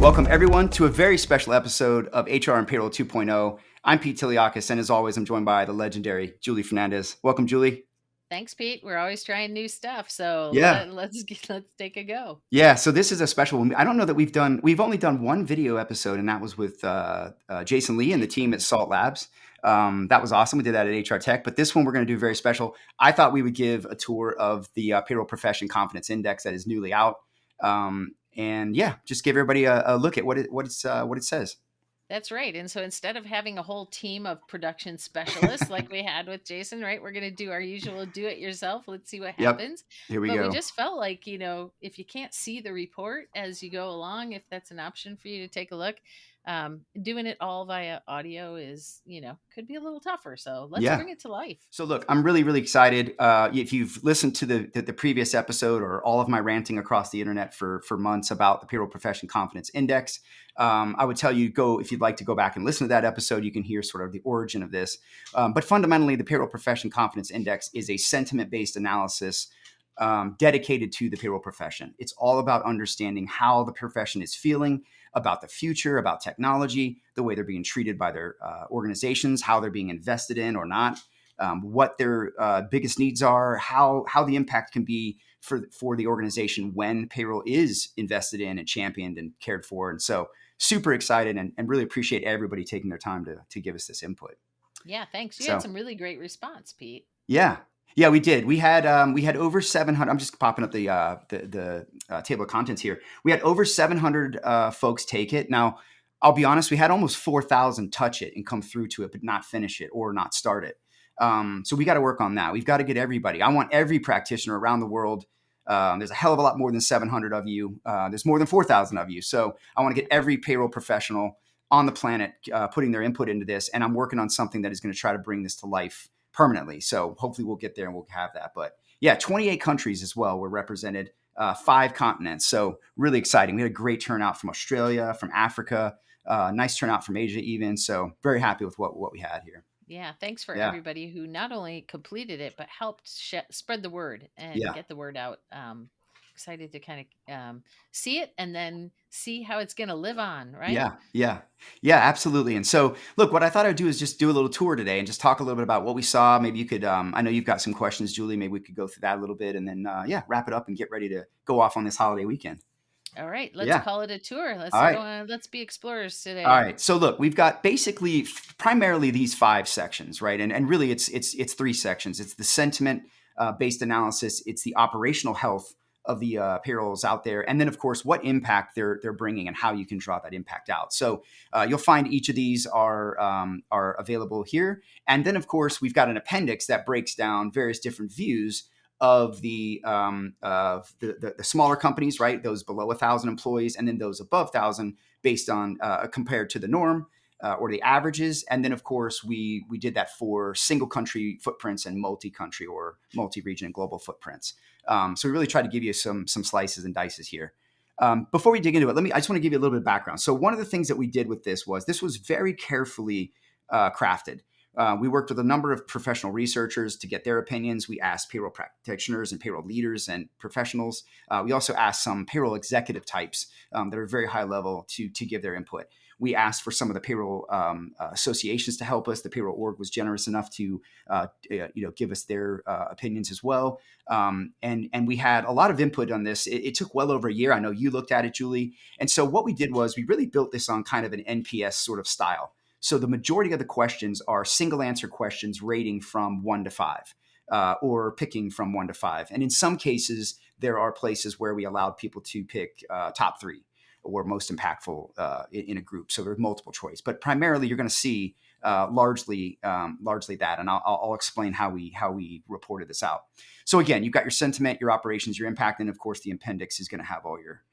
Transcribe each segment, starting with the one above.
Welcome, everyone, to a very special episode of HR and Payroll 2.0. I'm Pete Tiliakis, and as always, I'm joined by the legendary Julie Fernandez. Welcome, Julie. Thanks, Pete. We're always trying new stuff, so Yeah. let's take a go. Yeah, so this is a special one. I don't know that we've only done one video episode, and that was with Jason Lee and the team at Salt Labs. That was awesome. We did that at HR Tech, but this one we're going to do very special. I thought we would give a tour of the Payroll Profession Confidence Index that is newly out. And yeah, just give everybody a look at what it says. That's right. And so instead of having a whole team of production specialists like we had with Jason, right, we're going to do our usual do it yourself. Let's see what Yep. happens. Here we But we go. just felt like, if you can't see the report as you go along, if that's an option for you to take a look, doing it all via audio is, could be a little tougher. So let's Yeah. bring it to life. So look, I'm really, really excited. If you've listened to the previous episode or all of my ranting across the internet for months about the Payroll Profession Confidence Index, I would tell you if you'd like to go back and listen to that episode, you can hear sort of the origin of this. But fundamentally, the Payroll Profession Confidence Index is a sentiment-based analysis dedicated to the payroll profession. It's all about understanding how the profession is feeling about the future, about technology, the way they're being treated by their organizations, how they're being invested in or not, what their biggest needs are, how the impact can be for the organization when payroll is invested in and championed and cared for. And so super excited and really appreciate everybody taking their time to give us this input. Yeah, thanks. You So had some really great response, Pete. yeah. Yeah, we did. We had over 700. I'm just popping up the table of contents here. We had over 700 folks take it. Now, I'll be honest. We had almost 4,000 touch it and come through to it, but not finish it or not start it. So we got to work on that. We've got to get everybody. I want every practitioner around the world. There's a hell of a lot more than 700 of you. There's more than 4,000 of you. So I want to get every payroll professional on the planet putting their input into this. And I'm working on something that is going to try to bring this to life permanently. So hopefully we'll get there and we'll have that. But yeah, 28 countries as well were represented, 5 continents. So really exciting. We had a great turnout from Australia, from Africa, nice turnout from Asia even. So very happy with what we had here. Yeah, thanks for Yeah. everybody who not only completed it, but helped spread the word and Yeah. get the word out. Excited to kind of see it and then see how it's going to live on, right? Yeah, absolutely. And so, look, what I thought I'd do is just do a little tour today and just talk a little bit about what we saw. Maybe you could, I know you've got some questions, Julie. Maybe we could go through that a little bit and then, wrap it up and get ready to go off on this holiday weekend. All right, let's Yeah. call it a tour. All Let's right. go on. Let's be explorers today. All right. So look, we've got basically primarily these 5 sections, right? And really it's 3 sections. It's the sentiment based analysis. It's the operational health of the payrolls out there. And then of course, what impact they're bringing and how you can draw that impact out. So you'll find each of these are available here. And then of course, we've got an appendix that breaks down various different views of the smaller companies, right? Those below 1,000 employees, and then those above 1,000, based on compared to the norm or the averages. And then, of course, we did that for single country footprints and multi-country or multi-region and global footprints. So we really tried to give you some slices and dices here. Before we dig into it, I just want to give you a little bit of background. So one of the things that we did with this was very carefully crafted. We worked with a number of professional researchers to get their opinions. We asked payroll practitioners and payroll leaders and professionals. We also asked some payroll executive types that are very high level to give their input. We asked for some of the payroll associations to help us. The payroll org was generous enough to give us their opinions as well. And we had a lot of input on this. It took well over a year. I know you looked at it, Julie. And so what we did was we really built this on kind of an NPS sort of style. So the majority of the questions are single answer questions rating from 1 to 5 or picking from 1 to 5. And in some cases, there are places where we allowed people to pick top 3 or most impactful in a group. So there's multiple choice. But primarily, you're going to see largely that. And I'll explain how we reported this out. So again, you've got your sentiment, your operations, your impact, and of course, the appendix is going to have all your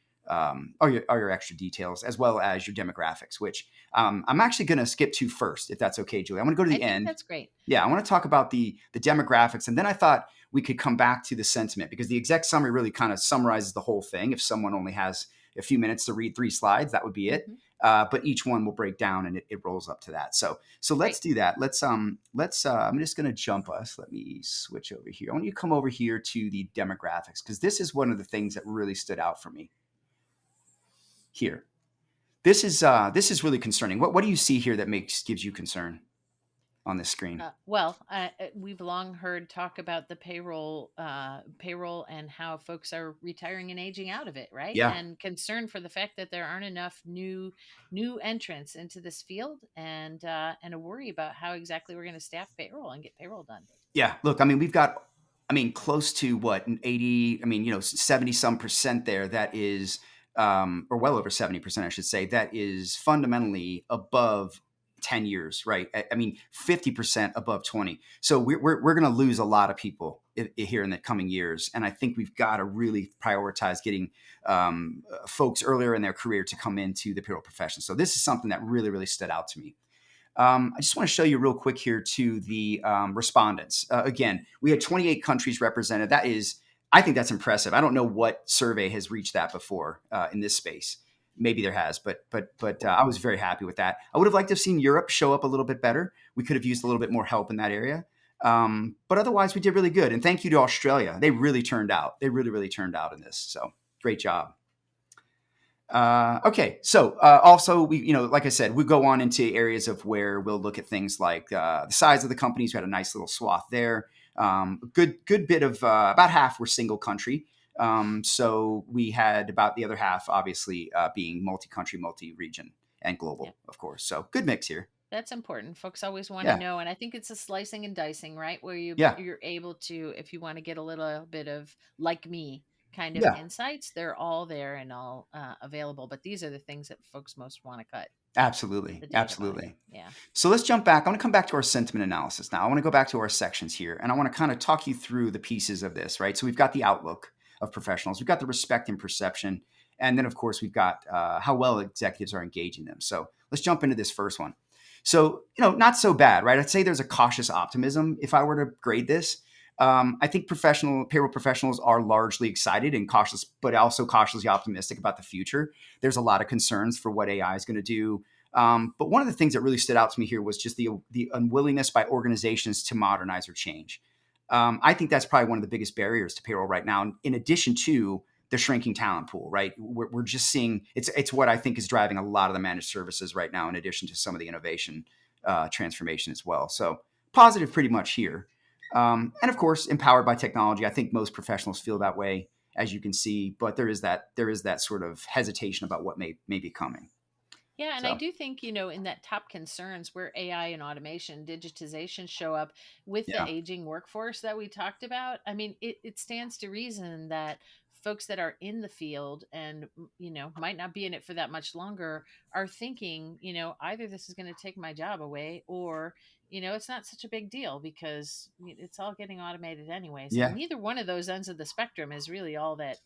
extra details, as well as your demographics, which I'm actually going to skip to first, if that's okay, Julie. I'm going to go to the end. That's great. Yeah, I want to talk about the demographics, and then I thought we could come back to the sentiment because the exec summary really kind of summarizes the whole thing. If someone only has a few minutes to read 3 slides, that would be it. Mm-hmm. But each one will break down, and it rolls up to that. So let's do that. I'm just going to jump us. Let me switch over here. I want you to come over here to the demographics because this is one of the things that really stood out for me. Here. this is really concerning. What do you see here that gives you concern on this screen? We've long heard talk about the payroll and how folks are retiring and aging out of it, right? Yeah. And concern for the fact that there aren't enough new entrants into this field, and a worry about how exactly we're going to staff payroll and get payroll done. Yeah, look, I mean, we've got, I mean, close to what, 80, I mean, 70 some percent there that is, or well over 70%, I should say, that is fundamentally above 10 years, right? I mean, 50% above 20. So we're going to lose a lot of people here in the coming years. And I think we've got to really prioritize getting folks earlier in their career to come into the payroll profession. So this is something that really, really stood out to me. I just want to show you real quick here to the respondents. Again, we had 28 countries represented. That is, I think that's impressive. I don't know what survey has reached that before in this space. Maybe there has, but I was very happy with that. I would have liked to have seen Europe show up a little bit better. We could have used a little bit more help in that area. But otherwise, we did really good. And thank you to Australia. They really turned out. They really, really turned out in this. So great job. Okay, so also like I said, we go on into areas of where we'll look at things like the size of the companies. We had a nice little swath there. Good bit of about half were single country. So we had about the other half, obviously, being multi-country, multi-region, and global, Yeah. of course. So good mix here. That's important. Folks always want to Yeah, know, and I think it's a slicing and dicing, right? Where yeah, you're able to, if you want to get a little bit of like me kind of yeah. insights, they're all there and all available. But these are the things that folks most want to cut Absolutely, the data by. absolutely. Yeah. So let's jump back. I want to come back to our sentiment analysis now. I want to go back to our sections here, and I want to kind of talk you through the pieces of this, right? So we've got the outlook of professionals, we've got the respect and perception, and then of course we've got how well executives are engaging them. So let's jump into this first one. So not so bad, right? I'd say there's a cautious optimism if I were to grade this. I think payroll professionals are largely excited and cautious, but also cautiously optimistic about the future. There's a lot of concerns for what AI is going to do. But one of the things that really stood out to me here was just the unwillingness by organizations to modernize or change. I think that's probably one of the biggest barriers to payroll right now. In addition to the shrinking talent pool, right? We're just seeing it's what I think is driving a lot of the managed services right now. In addition to some of the innovation transformation as well. So positive, pretty much here. And of course, empowered by technology. I think most professionals feel that way, as you can see. But there is that sort of hesitation about what may be coming. Yeah, and I So do think, in that top concerns where AI and automation, digitization show up with the yeah, aging workforce that we talked about, I mean, it stands to reason that folks that are in the field and, might not be in it for that much longer are thinking, either this is going to take my job away or, it's not such a big deal because it's all getting automated anyways. And yeah. neither one of those ends of the spectrum is really all that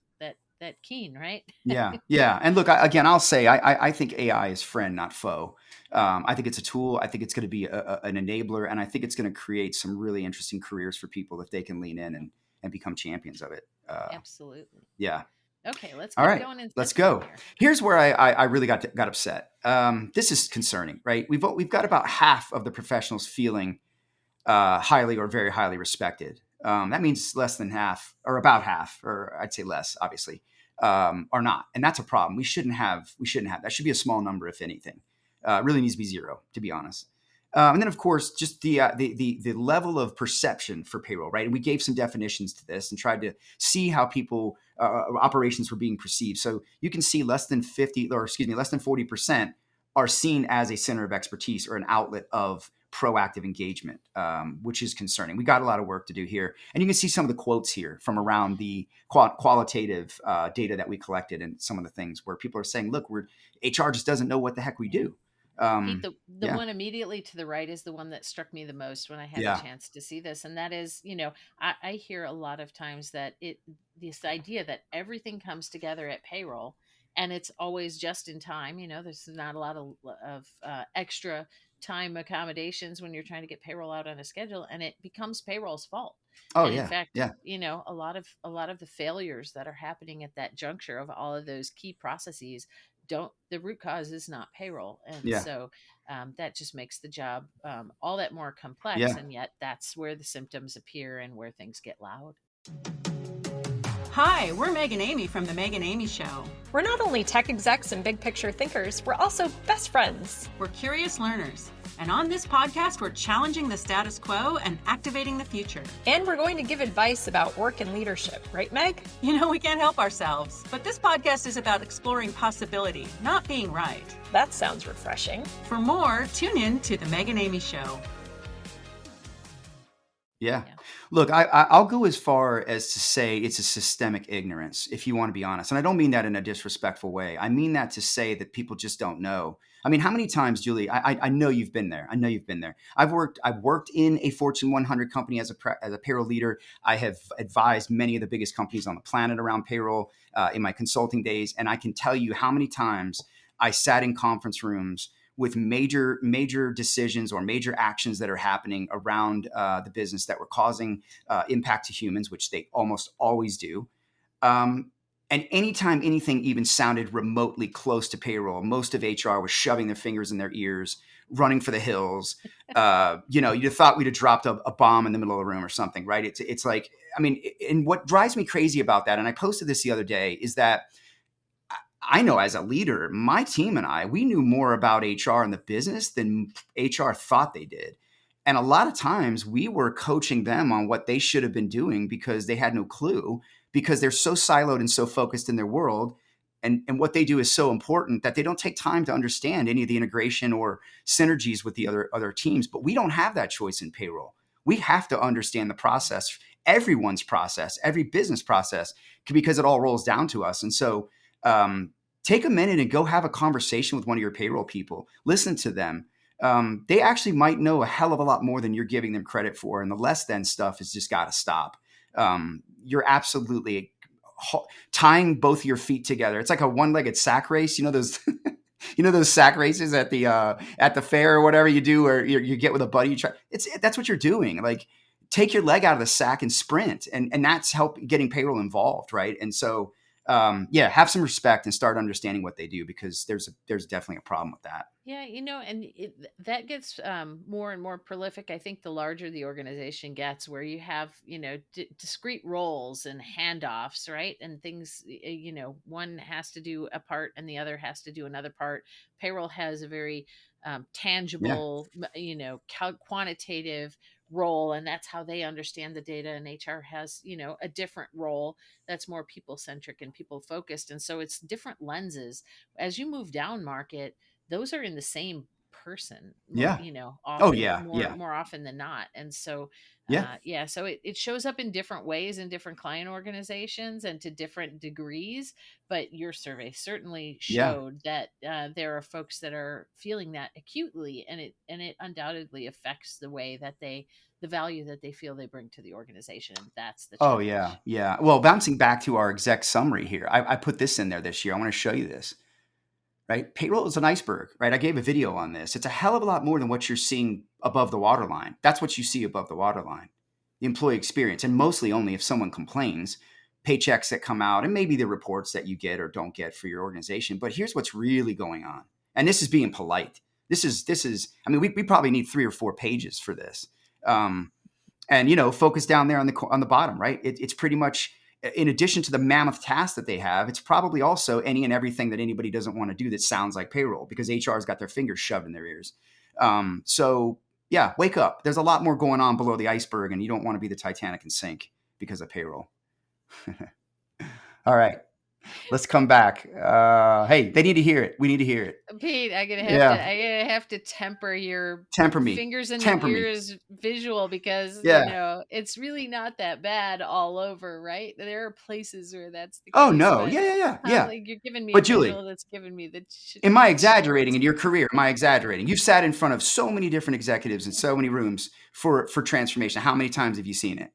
keen, right? Yeah, yeah, and look, again, I'll say I think AI is friend, not foe. I think it's a tool. I think it's going to be an enabler, and I think it's going to create some really interesting careers for people if they can lean in and become champions of it. Absolutely. Yeah. Okay, let's All keep right, going in let's sentiment go. here. Here's where I really got upset. This is concerning, right? We've got about half of the professionals feeling highly or very highly respected. That means less than half, or about half, or I'd say less, obviously, are not, and that's a problem. We shouldn't have. That should be a small number, if anything. It really needs to be zero, to be honest. And then, of course, just the level of perception for payroll, right? And we gave some definitions to this and tried to see how people operations were being perceived. So you can see less than 40% are seen as a center of expertise or an outlet of proactive engagement, which is concerning. We got a lot of work to do here. And you can see some of the quotes here from around the qualitative data that we collected and some of the things where people are saying, look, HR just doesn't know what the heck we Yeah. do. Pete, the Yeah. one immediately to the right is the one that struck me the most when I had a Yeah. chance to see this. And that is, I hear a lot of times that this idea that everything comes together at payroll and it's always just in time. There's not a lot of extra time accommodations when you're trying to get payroll out on a schedule, and it becomes payroll's fault. Oh, And in yeah. fact, Yeah. a lot of the failures that are happening at that juncture of all of those key processes, don't the root cause is not payroll. And Yeah. so that just makes the job all that more complex, Yeah. and yet that's where the symptoms appear and where things get loud. Hi, we're Meg and Amy from The Meg and Amy Show. We're not only tech execs and big picture thinkers, we're also best friends. We're curious learners. And on this podcast, we're challenging the status quo and activating the future. And we're going to give advice about work and leadership, right, Meg? You know, we can't help ourselves. But this podcast is about exploring possibility, not being right. That sounds refreshing. For more, tune in to The Meg and Amy Show. Yeah. Look, I'll go as far as to say it's a systemic ignorance, if you want to be honest. And I don't mean that in a disrespectful way. I mean that to say that people just don't know. I mean, how many times, Julie, I know you've been there. I know you've been there. I've worked in a Fortune 100 company as a payroll leader. I have advised many of the biggest companies on the planet around payroll in my consulting days. And I can tell you how many times I sat in conference rooms with major decisions or major actions that are happening around the business that were causing impact to humans, which they almost always do. And anytime anything even sounded remotely close to payroll, most of HR was shoving their fingers in their ears, running for the hills. You'd have thought we'd have dropped a bomb in the middle of the room or something, right? It's like, I mean, and what drives me crazy about that, and I posted this the other day, is that I know as a leader, my team and we knew more about HR and the business than HR thought they did. And a lot of times we were coaching them on what they should have been doing because they had no clue, because they're so siloed and so focused in their world. And what they do is so important that they don't take time to understand any of the integration or synergies with the other teams. But we don't have that choice in payroll. We have to understand the process, everyone's process, every business process, because it all rolls down to us. And so take a minute and go have a conversation with one of your payroll people. Listen to them. They actually might know a hell of a lot more than you're giving them credit for. And the less than stuff has just got to stop. You're absolutely tying both your feet together. It's like a one-legged sack race. You know those, those sack races at the fair or whatever you do, or you get with a buddy. That's what you're doing. Like, take your leg out of the sack and sprint, and that's getting payroll involved, right? And so, have some respect and start understanding what they do, because there's definitely a problem with that. Yeah, and that gets more and more prolific. I think the larger the organization gets, where you have, discrete roles and handoffs, right? And things, one has to do a part and the other has to do another part. Payroll has a very tangible, quantitative role, and that's how they understand the data. And HR has, a different role that's more people centric and people focused. And so it's different lenses. As you move down market, those are in the same person, Yeah. often, Yeah. more often than not. And so, Yeah. so it shows up in different ways in different client organizations and to different degrees. But your survey certainly showed that there are folks that are feeling that acutely, and it undoubtedly affects the way that the value that they feel they bring to the organization. And that's the challenge. Oh, yeah. Well, bouncing back to our exec summary here, I put this in there this year. I want to show you this. Right? Payroll is an iceberg, right? I gave a video on this. It's a hell of a lot more than what you're seeing above the waterline. That's what you see above the waterline, the employee experience, and mostly only if someone complains, paychecks that come out, and maybe the reports that you get or don't get for your organization. But here's what's really going on. And this is being polite. This is, I mean, we probably need 3 or 4 pages for this. And focus down there on the bottom, right? It's pretty much, in addition to the mammoth task that they have, it's probably also any and everything that anybody doesn't want to do that sounds like payroll, because HR's got their fingers shoved in their ears. Wake up. There's a lot more going on below the iceberg, and you don't want to be the Titanic and sink because of payroll. All right. Let's come back. Hey, they need to hear it. We need to hear it. Pete, I'm gonna have to temper your fingers in the ears visual, because it's really not that bad all over, right? There are places where that's the case. Oh no, yeah. Like, you're giving me but a Julie, visual that's giving me the. Am I exaggerating in your career? Am I exaggerating? You've sat in front of so many different executives in so many rooms for transformation. How many times have you seen it?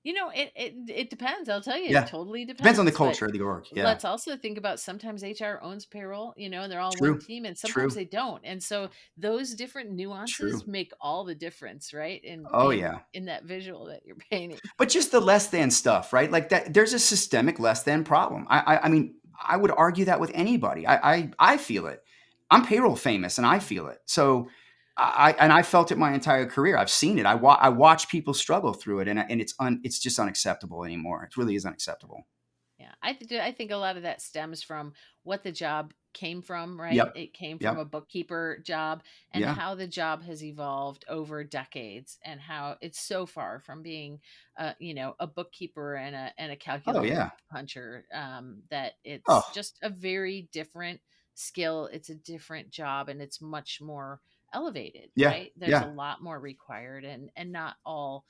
It depends. I'll tell you, Yeah. It totally depends. Depends on the culture of the org. Yeah. Let's also think about, sometimes HR owns payroll, and they're all one team, and sometimes they don't. And so those different nuances make all the difference, right? In that visual that you're painting. But just the less than stuff, right? Like that, there's a systemic less than problem. I mean, I would argue that with anybody. I feel it. I'm payroll famous, and I feel it. So I felt it my entire career. I've seen it. I watch people struggle through it, and it's just unacceptable anymore. It really is unacceptable. I think a lot of that stems from what the job came from, right? Yep. It came from Yep. a bookkeeper job, and Yeah. how the job has evolved over decades, and how it's so far from being, a bookkeeper and a Oh calculator yeah. puncher, that Oh it's just a very different skill. It's a different job, and it's much more elevated, yeah. right? There's a Yeah. lot more required, and not all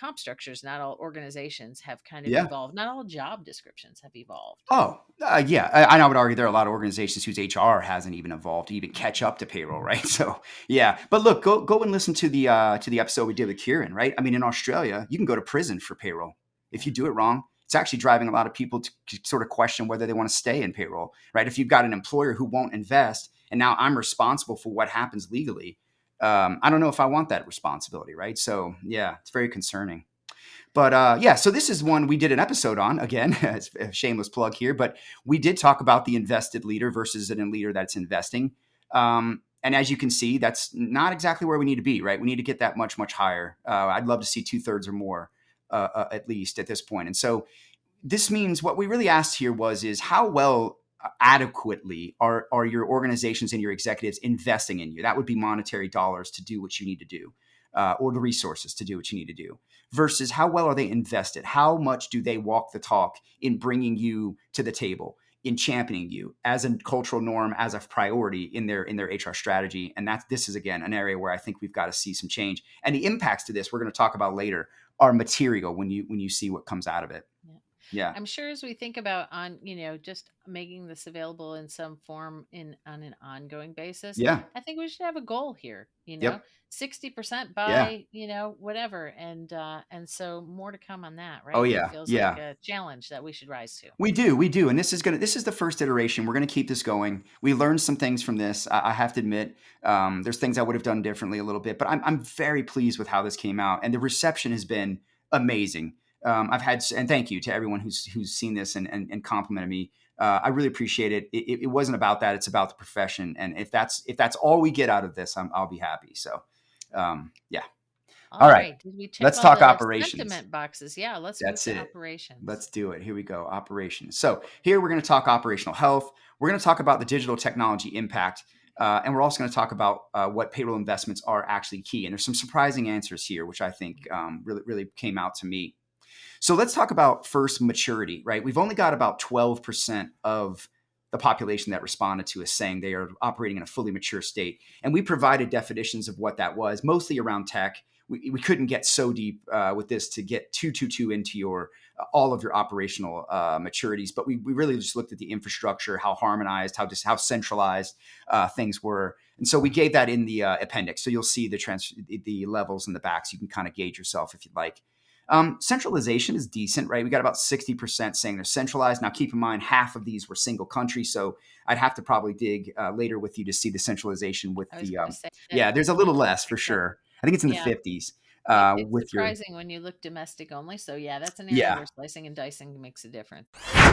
comp structures, not all organizations have kind of Yeah. evolved. Not all job descriptions have evolved. Oh, yeah. And I would argue there are a lot of organizations whose HR hasn't even evolved to even catch up to payroll, right? So, yeah. But look, go and listen to the episode we did with Kieran, right? I mean, in Australia, you can go to prison for payroll if Yeah. you do it wrong. It's actually driving a lot of people to sort of question whether they want to stay in payroll, right? If you've got an employer who won't invest, and now I'm responsible for what happens legally, I don't know if I want that responsibility, right? So, yeah, it's very concerning. But yeah, so this is one we did an episode on. Again, it's a shameless plug here, but we did talk about the invested leader versus a leader that's investing. And as you can see, that's not exactly where we need to be, right? We need to get that much, much higher. I'd love to see 2/3 or more, at least at this point. And so this means what we really asked here is how well adequately are your organizations and your executives investing in you? That would be monetary dollars to do what you need to do, or the resources to do what you need to do, versus how well are they invested? How much do they walk the talk in bringing you to the table, in championing you as a cultural norm, as a priority in their HR strategy? And this is, again, an area where I think we've got to see some change. And the impacts to this we're going to talk about later are material when you see what comes out of it. Yeah. Yeah. I'm sure as we think about just making this available in some form on an ongoing basis, Yeah. I think we should have a goal here, Yep. 60% Yeah. by, whatever. And so more to come on that, Oh right? It yeah. feels like Yeah. a challenge that we should rise to. We do, and this is the first iteration. We're gonna keep this going. We learned some things from this. I have to admit, there's things I would have done differently a little bit, but I'm very pleased with how this came out, and the reception has been amazing. I've had, and thank you to everyone who's seen this and complimented me. I really appreciate it. It wasn't about that; it's about the profession, and if that's all we get out of this, I'll be happy. So, yeah. All All right, right. Did we check let's all talk the operations. sentiment boxes? Yeah, let's move That's to it. operations. Let's do it. Here we go. Operations. So here we're going to talk operational health. We're going to talk about the digital technology impact. And we're also going to talk about what payroll investments are actually key. And there's some surprising answers here, which I think really, really came out to me. So let's talk about first maturity, right? We've only got about 12% of the population that responded to us saying they are operating in a fully mature state. And we provided definitions of what that was, mostly around tech. We couldn't get so deep with this to get too into your all of your operational maturities, but we really just looked at the infrastructure, how harmonized, how centralized things were, and so we gave that in the appendix. So you'll see the levels in the back, so you can kind of gauge yourself if you'd like. Centralization is decent, right? We got about 60% saying they're centralized. Now, keep in mind, half of these were single country, so I'd have to probably dig later with you to see the centralization with I was the. going to say Yeah, that, there's a little less for sure. I think it's in the yeah, 50s it's with your. surprising when you look domestic only. So yeah, that's an area Yeah. where slicing and dicing makes a difference.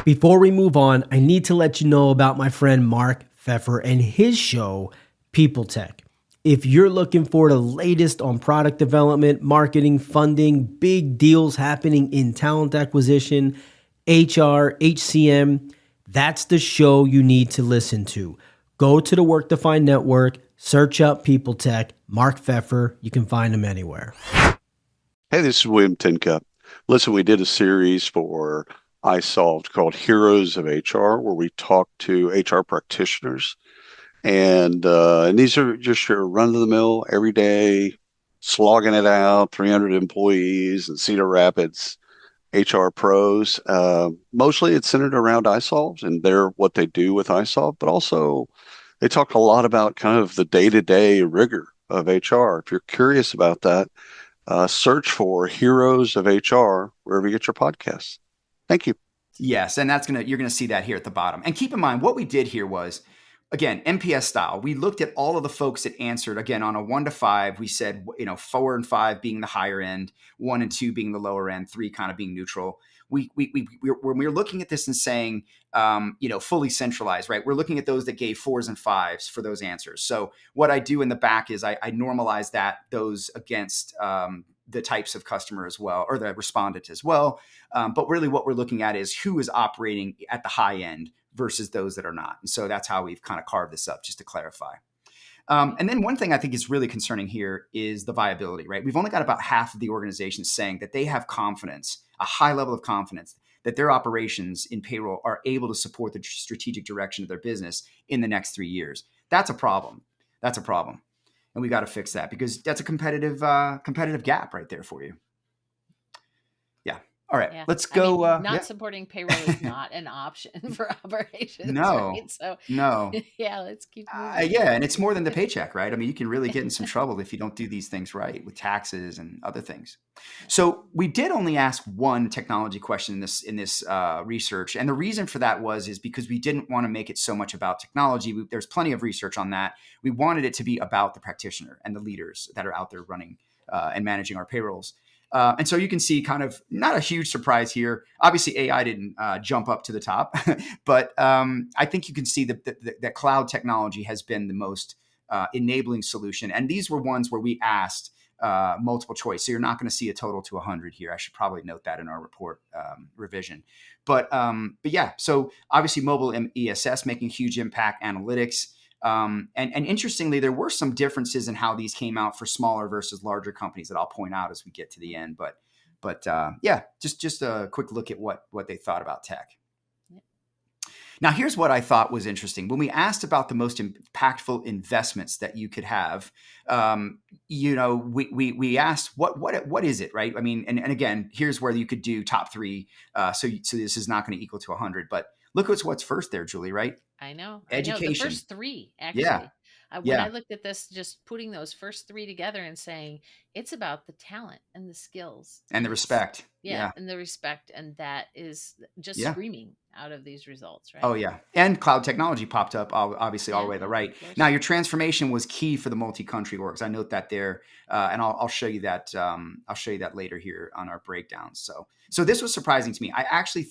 Before we move on, I need to let you know about my friend Mark Pfeffer and his show, People Tech. If you're looking for the latest on product development, marketing, funding, big deals happening in talent acquisition, HR, HCM, that's the show you need to listen to. Go to the Work Defined Network, search up People Tech, Mark Pfeffer. You can find him anywhere. Hey, this is William Tincup. Listen, we did a series for iSolved called Heroes of HR, where we talked to HR practitioners. And these are just your run-of-the-mill, everyday, slogging it out, 300 employees in Cedar Rapids, HR pros. Mostly it's centered around iSolved and what they do with iSolved, but also they talk a lot about kind of the day-to-day rigor of HR. If you're curious about that, search for Heroes of HR wherever you get your podcasts. Thank you. Yes, and you're gonna see that here at the bottom. And keep in mind, what we did here was, again, MPS style. We looked at all of the folks that answered. Again, on a 1 to 5, we said 4 and 5 being the higher end, 1 and 2 being the lower end, 3 kind of being neutral. When we're looking at this and saying, fully centralized, right? We're looking at those that gave 4s and 5s for those answers. So what I do in the back is I normalize those against the types of customer as well, or the respondent as well. But really what we're looking at is who is operating at the high end versus those that are not. And so that's how we've kind of carved this up, just to clarify. And then one thing I think is really concerning here is the viability, right? We've only got about half of the organizations saying that they have confidence, a high level of confidence, that their operations in payroll are able to support the strategic direction of their business in the next 3 years. That's a problem. That's a problem. And we got to fix that, because that's a competitive gap right there for you. Yeah. All right. Yeah. Let's I mean, go. not supporting payroll is not an option for operations, No, right? So no. yeah, let's keep moving. Yeah, and it's more than the paycheck, right? I mean, you can really get in some trouble if you don't do these things right with taxes and other things. So we did only ask one technology question in this research, and the reason for that is because we didn't want to make it so much about technology. There's plenty of research on that. We wanted it to be about the practitioner and the leaders that are out there running and managing our payrolls. And so you can see kind of not a huge surprise here. Obviously, AI didn't jump up to the top, but I think you can see that cloud technology has been the most enabling solution. And these were ones where we asked multiple choice. So you're not going to see a total to 100 here. I should probably note that in our report revision. But yeah, so obviously mobile ESS making huge impact, analytics. And interestingly, there were some differences in how these came out for smaller versus larger companies that I'll point out as we get to the end. But yeah, just a quick look at what they thought about tech. Yep. Now, here's what I thought was interesting. When we asked about the most impactful investments that you could have, we asked what is it, right? I mean, and again, here's where you could do top 3. So this is not going to equal to 100, but look what's first there, Julie, right? I know. Education. The first 3, actually. Yeah. When I looked at this, just putting those first 3 together and saying it's about the talent and the skills and the respect. Yeah, and the respect, and that is just screaming out of these results, right? Oh yeah, and cloud technology popped up, obviously all the way to the right. Now your transformation was key for the multi-country orgs. I note that there, and I'll show you that. I'll show you that later here on our breakdowns. So this was surprising to me. I actually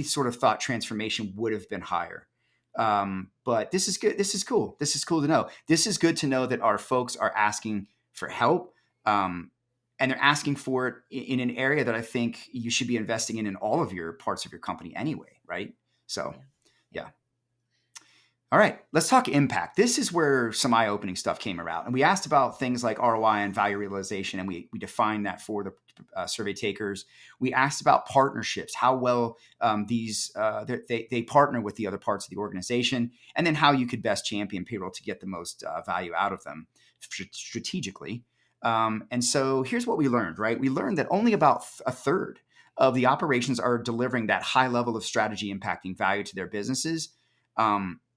sort of thought transformation would have been higher. But this is good. This is cool. This is cool to know. This is good to know that our folks are asking for help. And they're asking for it in an area that I think you should be investing in all of your parts of your company anyway, right? So, yeah. All right, let's talk impact. This is where some eye-opening stuff came around. And we asked about things like ROI and value realization, and we defined that for the survey takers. We asked about partnerships, how well they partner with the other parts of the organization, and then how you could best champion payroll to get the most value out of them strategically. And so here's what we learned, right? We learned that only about a third of the operations are delivering that high level of strategy impacting value to their businesses.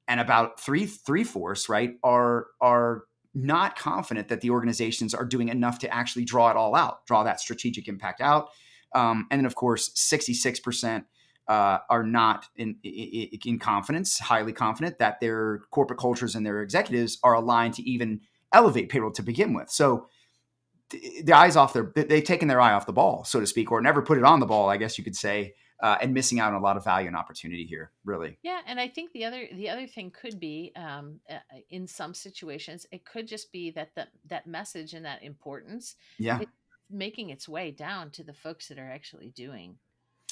And about three-fourths, right, are not confident that the organizations are doing enough to actually draw it all out, draw that strategic impact out. And then, of course, 66% are not in confidence, highly confident that their corporate cultures and their executives are aligned to even elevate payroll to begin with. So they've taken their eye off the ball, so to speak, or never put it on the ball, I guess you could say, and missing out on a lot of value and opportunity here, really. Yeah, and I think the other thing could be, in some situations, it could just be that message and that importance, is making its way down to the folks that are actually doing,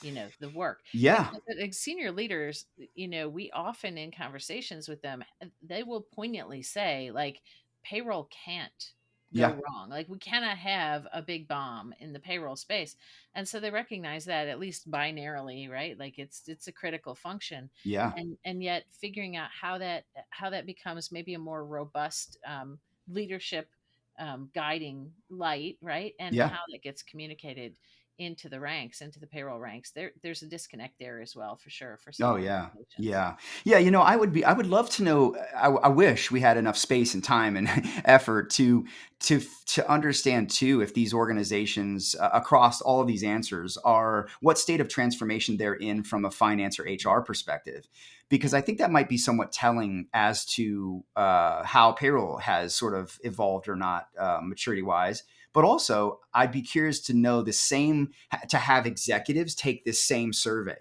the work. Yeah. Like senior leaders, we often in conversations with them, they will poignantly say, like, payroll can't go wrong. Like, we cannot have a big bomb in the payroll space. And so they recognize that, at least binarily, right? Like it's a critical function. Yeah. And yet figuring out how that becomes maybe a more robust leadership guiding light, right? And how that gets communicated into the ranks, into the payroll ranks. There's a disconnect there as well, for sure. For some organizations. Yeah. I would love to know. I wish we had enough space and time and effort to understand too, if these organizations across all of these answers are what state of transformation they're in from a finance or HR perspective, because I think that might be somewhat telling as to how payroll has sort of evolved or not, maturity wise. But also, I'd be curious to know to have executives take this same survey.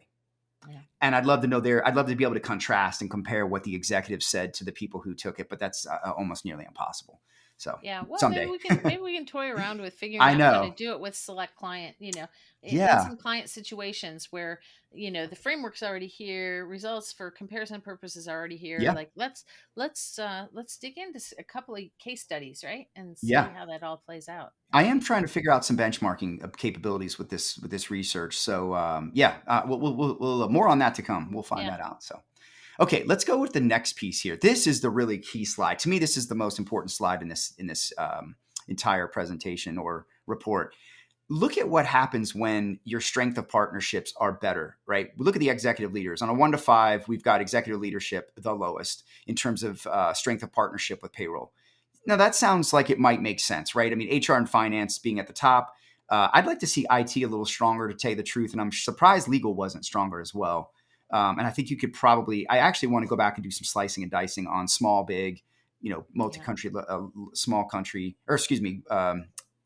Yeah. And I'd love to know I'd love to be able to contrast and compare what the executives said to the people who took it, but that's almost nearly impossible. So Yeah, well, someday. maybe we can toy around with figuring I out how to know. do it with select client, in Yeah. some client situations where, the framework's already here, results for comparison purposes are already here. Yeah. Like let's dig into a couple of case studies, right? And see Yeah. how that all plays out. I am trying to figure out some benchmarking capabilities with this research. So yeah, we'll more on that to come. We'll find Yeah. that out. So okay, let's go with the next piece here. This is the really key slide. To me, this is the most important slide in this entire presentation or report. Look at what happens when your strength of partnerships are better, right? Look at the executive leaders. On a 1 to 5, we've got executive leadership the lowest in terms of strength of partnership with payroll. Now, that sounds like it might make sense, right? I mean, HR and finance being at the top. I'd like to see IT a little stronger, to tell you the truth. And I'm surprised legal wasn't stronger as well. And I think you could probably, I actually want to go back and do some slicing and dicing on small, big, multi-country, small country, or excuse me,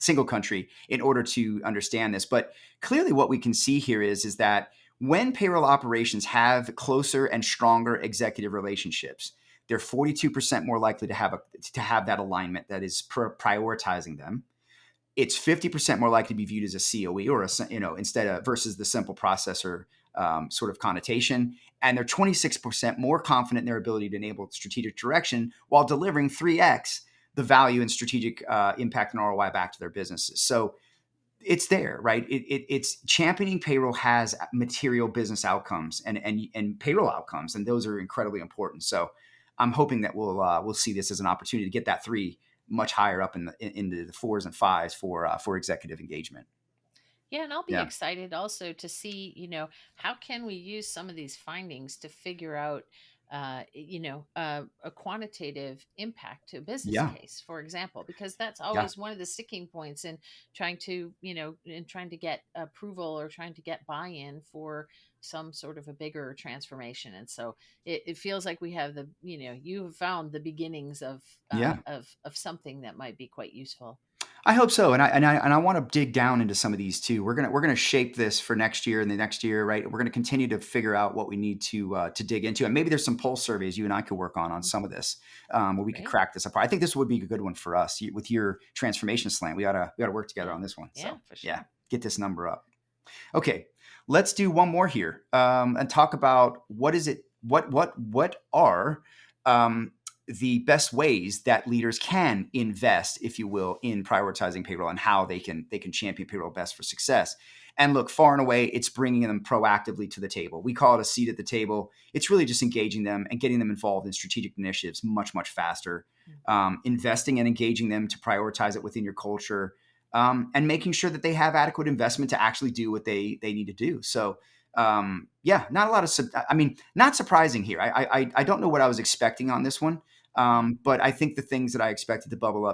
single country in order to understand this. But clearly what we can see here is that when payroll operations have closer and stronger executive relationships, they're 42% more likely to have that alignment that is prioritizing them. It's 50% more likely to be viewed as a COE or instead of versus the simple processor sort of connotation. And they're 26% more confident in their ability to enable strategic direction while delivering 3x the value and strategic impact and ROI back to their businesses. So it's there, right? It's championing payroll has material business outcomes and payroll outcomes, and those are incredibly important. So I'm hoping that we'll see this as an opportunity to get that 3 much higher up into the 4s and 5s for executive engagement. Yeah, and I'll be Yeah. excited also to see, how can we use some of these findings to figure out, a quantitative impact to a business Yeah. case, for example, because that's Yeah. always one of the sticking points in trying to get approval or trying to get buy-in for some sort of a bigger transformation. And so it feels like we have you have found the beginnings of Yeah. of something that might be quite useful. I hope so, and I want to dig down into some of these too. We're gonna shape this for next year and the next year, right? We're gonna continue to figure out what we need to dig into, and maybe there's some pulse surveys you and I could work on some of this, where we could Great. crack this apart. I think this would be a good one for us with your transformation slant. We oughta work together on this one. Yeah, So for sure. yeah, get this number up. Okay, let's do one more here and talk about what are the best ways that leaders can invest, if you will, in prioritizing payroll and how they can champion payroll best for success. And look, far and away, it's bringing them proactively to the table. We call it a seat at the table. It's really just engaging them and getting them involved in strategic initiatives much, much faster. Investing and engaging them to prioritize it within your culture, and making sure that they have adequate investment to actually do what they need to do. So yeah, not a lot of, not surprising here. I don't know what I was expecting on this one. But I think the things that I expected to bubbled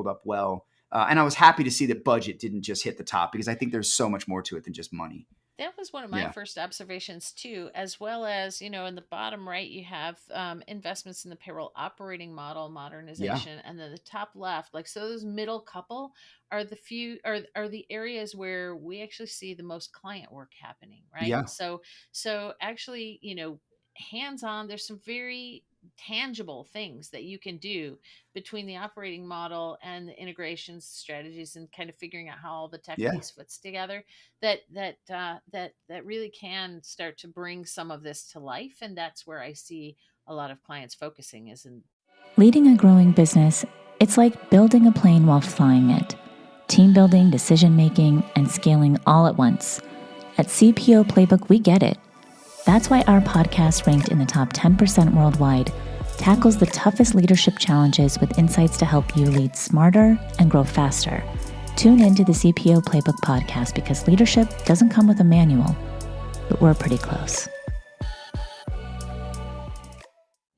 up well. And I was happy to see that budget didn't just hit the top, because I think there's so much more to it than just money. That was one of my Yeah. first observations too, as well as, in the bottom right, you have investments in the payroll operating model modernization. And then the top left, like, so those middle couple are the areas where we actually see the most client work happening, right? Yeah. So actually, hands-on, there's some very tangible things that you can do between the operating model and the integrations strategies and kind of figuring out how all the tech Yeah. piece fits together that really can start to bring some of this to life. And that's where I see a lot of clients focusing is in leading a growing business. It's like building a plane while flying it. Team building, decision making, and scaling all at once. At CPO Playbook, we get it. That's why our podcast, ranked in the top 10% worldwide, tackles the toughest leadership challenges with insights to help you lead smarter and grow faster. Tune into the CPO Playbook podcast, because leadership doesn't come with a manual, but we're pretty close.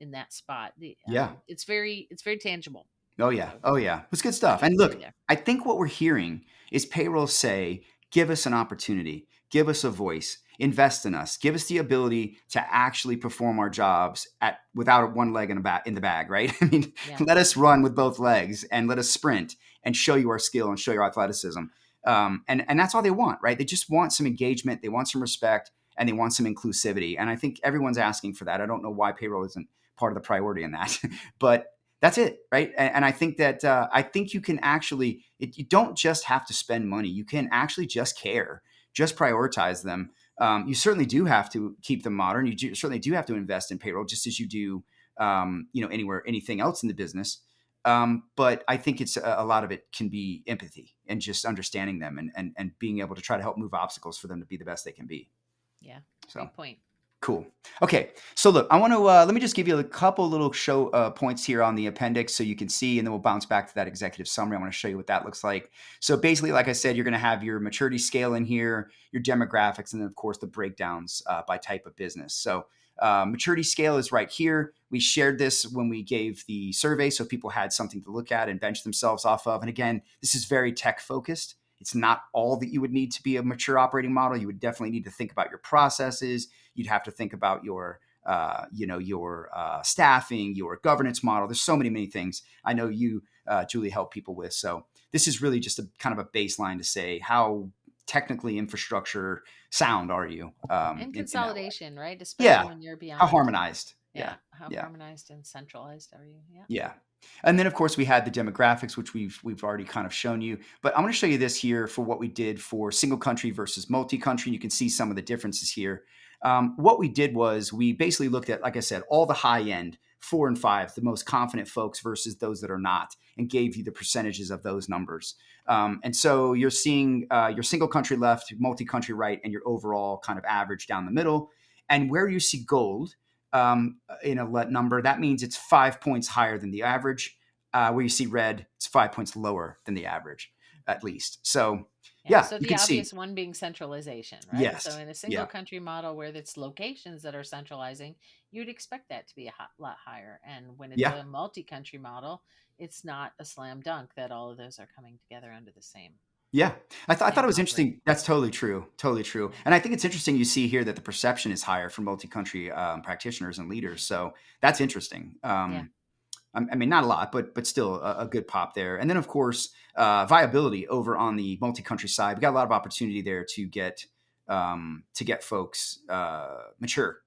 in that spot. Yeah. It's very tangible. Oh yeah. Oh yeah. It's good stuff. And look, Yeah. I think what we're hearing is payroll say, give us an opportunity, give us a voice, invest in us, give us the ability to actually perform our jobs without one leg in the bag, right? I mean, Yeah. let us run with both legs and let us sprint and show you our skill and show your athleticism. And that's all they want, right? They just want some engagement, they want some respect, and they want some inclusivity. And I think everyone's asking for that. I don't know why payroll isn't part of the priority in that, but That's it, right? And I think that I think you can actually, you don't just have to spend money. You can actually just care, just prioritize them. You certainly do have to keep them modern. Certainly do have to invest in payroll, just as you do, anything else in the business. But I think it's a lot of it can be empathy and just understanding them and being able to try to help move obstacles for them to be the best they can be. Yeah, So. great point. Cool. Okay. So look, I want to, let me just give you a couple little show points here on the appendix so you can see, and then we'll bounce back to that executive summary. I want to show you what that looks like. So basically, like I said, you're going to have your maturity scale in here, your demographics, and then of course the breakdowns by type of business. So maturity scale is right here. We shared this when we gave the survey, so people had something to look at and bench themselves off of. And again, this is very tech focused. It's not all that you would need to be a mature operating model. You would definitely need to think about your processes. You'd have to think about your staffing, your governance model. There's so many things I know you, Julie, help people with. So this is really just a kind of a baseline to say how technically infrastructure sound are you? And consolidation, right? Especially Yeah. when you're beyond. How harmonized? Yeah. How harmonized and centralized are you? Yeah. Yeah. And then of course we had the demographics, which we've already kind of shown you, but I'm going to show you this here for what we did for single country versus multi-country. You can see some of the differences here. What we did was we basically looked at, like I said, all the high end 4 and 5, the most confident folks versus those that are not, and gave you the percentages of those numbers. And so you're seeing your single country left, multi-country right, and your overall kind of average down the middle. And where you see gold, in a number, that means it's 5 points higher than the average. Where you see red, it's 5 points lower than the average, at least. So So you the can see. obvious one being centralization, right? Yes. So in a single country model where it's locations that are centralizing, you'd expect that to be a lot higher. And when it's a multi-country model, it's not a slam dunk that all of those are coming together under the same. Yeah. I thought it was operating. interesting. That's totally true. Totally true. And I think it's interesting you see here that the perception is higher for multi-country practitioners and leaders. So that's interesting. I mean, not a lot, but still a good pop there. And then, of course, viability over on the multi-country side. We got a lot of opportunity there to get folks mature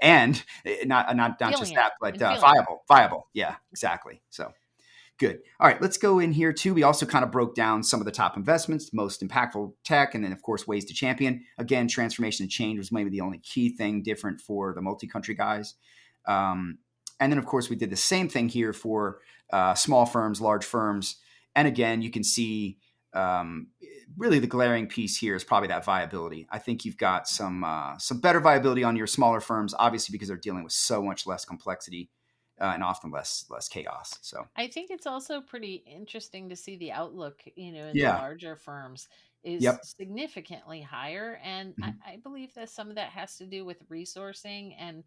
and not just that, but viable. Yeah, exactly. So good. All right, let's go in here too. We also kind of broke down some of the top investments, most impactful tech, and then of course ways to champion. Again, transformation and change was maybe the only key thing different for the multi-country guys. And then, of course, we did the same thing here for small firms, large firms. And again, you can see really the glaring piece here is probably that viability. I think you've got some better viability on your smaller firms, obviously, because they're dealing with so much less complexity and often less chaos. So I think it's also pretty interesting to see the outlook, in the larger firms is significantly higher. And I believe that some of that has to do with resourcing and,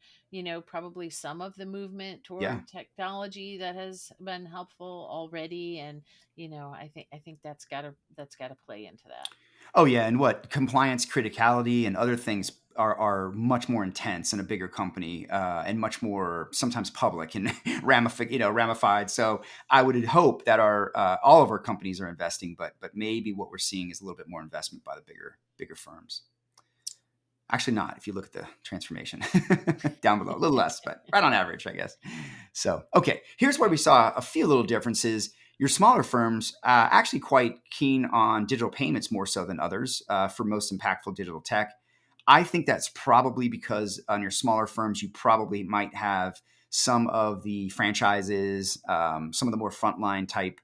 probably some of the movement toward technology that has been helpful already. And, I think that's gotta play into that. Oh yeah. And what compliance criticality and other things are much more intense in a bigger company and much more sometimes public and ramified. So I would hope that all of our companies are investing, but maybe what we're seeing is a little bit more investment by the bigger firms. Actually not, if you look at the transformation down below, a little less, but right on average, I guess. So, okay, here's where we saw a few little differences. Your smaller firms actually quite keen on digital payments more so than others for most impactful digital tech. I think that's probably because on your smaller firms, you probably might have some of the franchises, some of the more frontline type,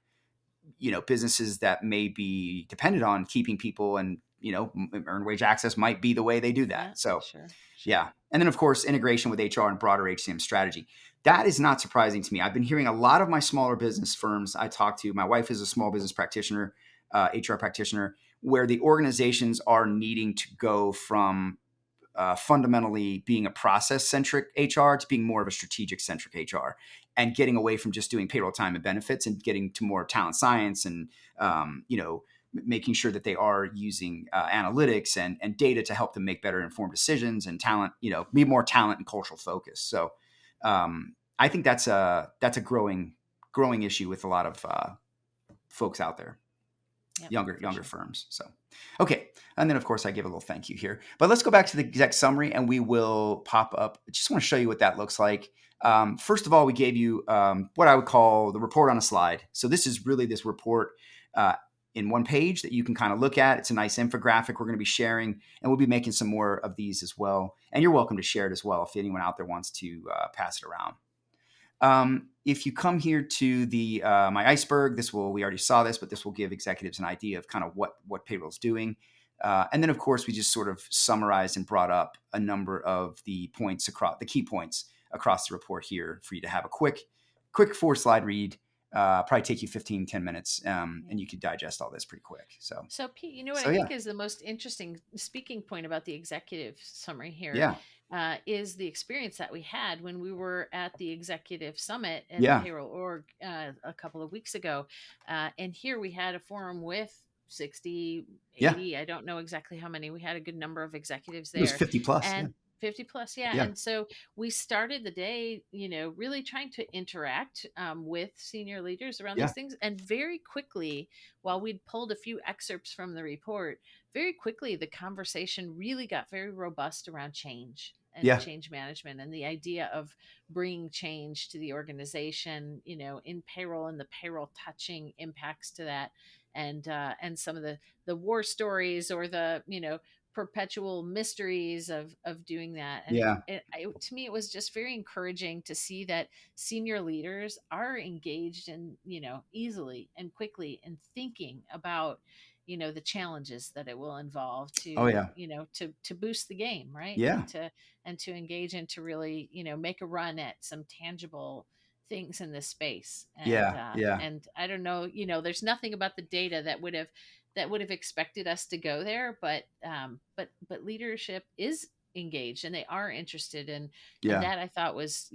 businesses that may be dependent on keeping people and, earned wage access might be the way they do that. Yeah, so, sure. Yeah. And then, of course, integration with HR and broader HCM strategy. That is not surprising to me. I've been hearing a lot of my smaller business firms I talk to. My wife is a small business practitioner, HR practitioner, where the organizations are needing to go from fundamentally being a process-centric HR to being more of a strategic-centric HR and getting away from just doing payroll time and benefits and getting to more talent science and, making sure that they are using analytics and data to help them make better informed decisions and talent, be more talent and cultural focus. So I think that's a growing issue with a lot of folks out there. Yep, younger for sure. firms. So, okay. And then of course I give a little thank you here, but let's go back to the exec summary and we will pop up. I just want to show you what that looks like. First of all, we gave you what I would call the report on a slide. So this is really this report in one page that you can kind of look at. It's a nice infographic we're going to be sharing, and we'll be making some more of these as well. And you're welcome to share it as well if anyone out there wants to pass it around. If you come here to the my iceberg, we already saw this, but this will give executives an idea of kind of what payroll's doing. And then, of course, we just sort of summarized and brought up a number of the points the key points across the report here for you to have a quick 4-slide read. Probably take you 10 minutes, and you could digest all this pretty quick. So Pete, you know what I think is the most interesting speaking point about the executive summary here is the experience that we had when we were at the executive summit at the payroll org a couple of weeks ago. And here we had a forum with 60, 80, I don't know exactly how many. We had a good number of executives there. It was 50 plus. And 50 plus. Yeah. And so we started the day, really trying to interact with senior leaders around these things. And very quickly, while we'd pulled a few excerpts from the report, very quickly, the conversation really got very robust around change and change management and the idea of bringing change to the organization, in payroll and the payroll touching impacts to that. And some of the war stories or the, perpetual mysteries of doing that. And to me, it was just very encouraging to see that senior leaders are engaged and, easily and quickly in thinking about, the challenges that it will involve to, to boost the game, right? Yeah. And to engage and to really, make a run at some tangible things in this space. And, and I don't know, there's nothing about the data that would have expected us to go there, but leadership is engaged and they are interested in and that I thought was,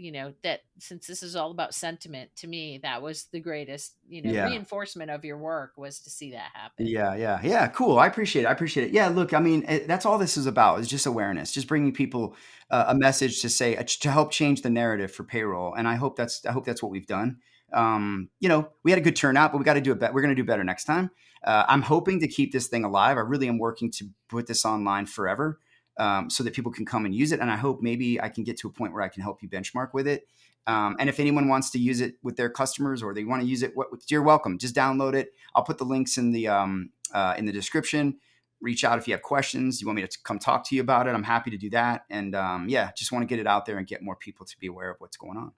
that since this is all about sentiment, to me, that was the greatest, reinforcement of your work was to see that happen. Yeah. Cool. I appreciate it. Yeah. Look, I mean, that's all this is about is just awareness, just bringing people a message to say, to help change the narrative for payroll. And I hope that's what we've done. We had a good turnout, but we got to do it better. We're going to do better next time. I'm hoping to keep this thing alive. I really am working to put this online forever, so that people can come and use it. And I hope maybe I can get to a point where I can help you benchmark with it. And if anyone wants to use it with their customers or they want to use it, you're welcome. Just download it. I'll put the links in the description. Reach out if you have questions. You want me to come talk to you about it? I'm happy to do that. And just want to get it out there and get more people to be aware of what's going on.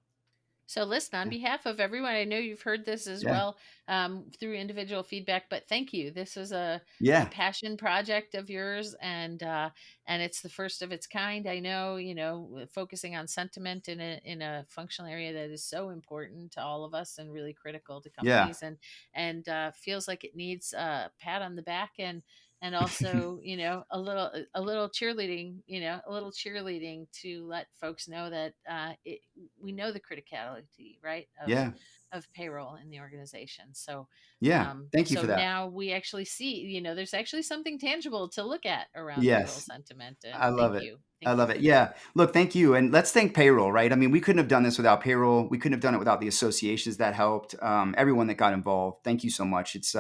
So listen, on behalf of everyone, I know you've heard this as well through individual feedback, but thank you. This was a passion project of yours, and it's the first of its kind. I know, focusing on sentiment in a functional area that is so important to all of us and really critical to companies, and feels like it needs a pat on the back and also, a little cheerleading, to let folks know that we know the criticality, right, of payroll in the organization. So thank you for that. Now we actually see, there's actually something tangible to look at around payroll sentiment. And I love it. I love it. Yeah. Look, thank you. And let's thank payroll, right? I mean, we couldn't have done this without payroll. We couldn't have done it without the associations that helped, everyone that got involved. Thank you so much. It's,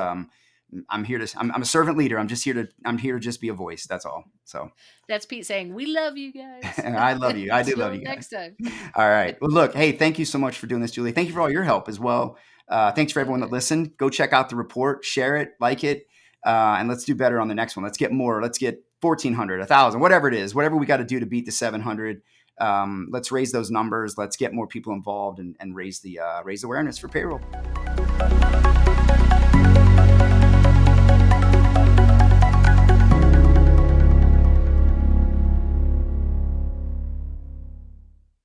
I'm a servant leader. I'm here to just be a voice. That's all. So that's Pete saying, we love you guys. I love you. I do love you guys. Next time. All right. Well, look, hey, thank you so much for doing this, Julie. Thank you for all your help as well. Thanks for everyone that listened. Go check out the report, share it, like it, and let's do better on the next one. Let's get more. Let's get 1,400, 1,000, whatever it is, whatever we got to do to beat the 700. Let's raise those numbers. Let's get more people involved and raise the awareness for payroll.